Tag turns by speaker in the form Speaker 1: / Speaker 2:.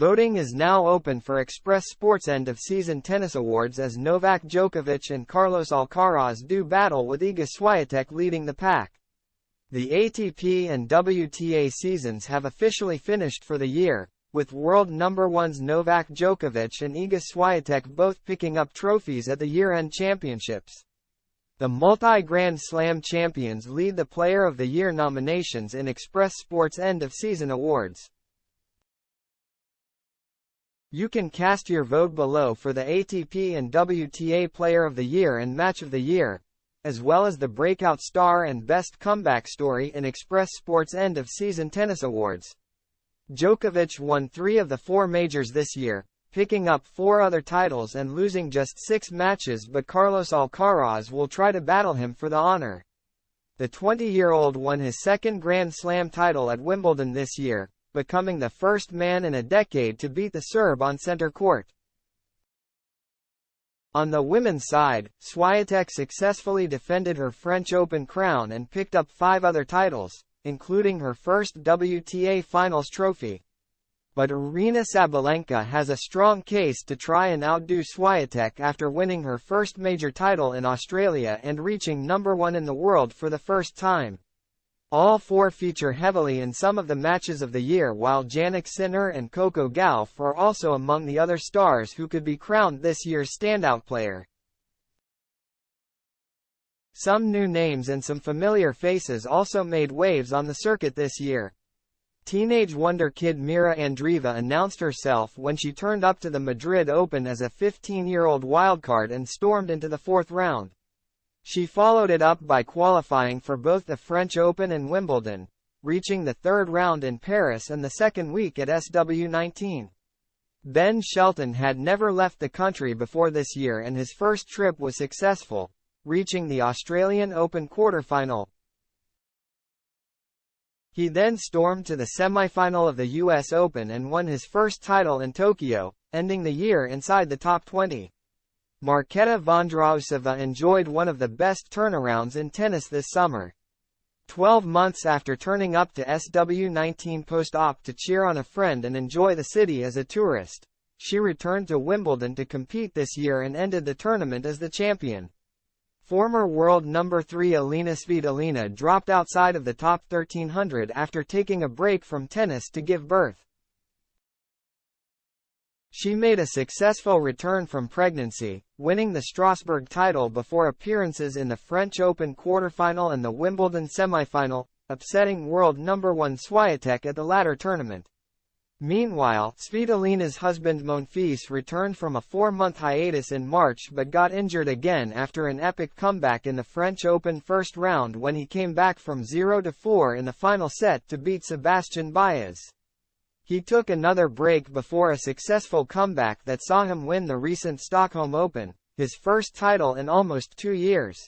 Speaker 1: Voting is now open for Express Sports end-of-season tennis awards as Novak Djokovic and Carlos Alcaraz do battle with Iga Swiatek leading the pack. The ATP and WTA seasons have officially finished for the year, with world number ones Novak Djokovic and Iga Swiatek both picking up trophies at the year-end championships. The multi-Grand Slam champions lead the Player of the Year nominations in Express Sports end-of-season awards. You can cast your vote below for the ATP and WTA Player of the Year and Match of the Year, as well as the Breakout Star and Best Comeback Story in Express Sports end-of-season tennis awards. Djokovic won 3 of the 4 majors this year, picking up 4 other titles and losing just 6 matches, but Carlos Alcaraz will try to battle him for the honor. The 20-year-old won his second Grand Slam title at Wimbledon this year, becoming the first man in a decade to beat the Serb on center court. On the women's side, Swiatek successfully defended her French Open crown and picked up 5 other titles, including her first WTA Finals trophy. But Aryna Sabalenka has a strong case to try and outdo Swiatek after winning her first major title in Australia and reaching number 1 in the world for the first time. All 4 feature heavily in some of the matches of the year, while Jannik Sinner and Coco Gauff are also among the other stars who could be crowned this year's standout player. Some new names and some familiar faces also made waves on the circuit this year. Teenage wonder kid Mira Andreeva announced herself when she turned up to the Madrid Open as a 15-year-old wildcard and stormed into the 4th round. She followed it up by qualifying for both the French Open and Wimbledon, reaching the 3rd round in Paris and the 2nd week at SW19. Ben Shelton had never left the country before this year and his first trip was successful, reaching the Australian Open quarterfinal. He then stormed to the semi-final of the US Open and won his first title in Tokyo, ending the year inside the top 20. Marketa Vondrausova enjoyed one of the best turnarounds in tennis this summer. 12 months after turning up to SW19 post-op to cheer on a friend and enjoy the city as a tourist, she returned to Wimbledon to compete this year and ended the tournament as the champion. Former world number 3 Alina Svitolina dropped outside of the top 1300 after taking a break from tennis to give birth. She made a successful return from pregnancy, winning the Strasbourg title before appearances in the French Open quarterfinal and the Wimbledon semifinal, upsetting world number 1 Swiatek at the latter tournament. Meanwhile, Svitolina's husband Monfils returned from a 4-month hiatus in March but got injured again after an epic comeback in the French Open first round when he came back from 0-4 in the final set to beat Sebastian Baez. He took another break before a successful comeback that saw him win the recent Stockholm Open, his first title in almost 2 years.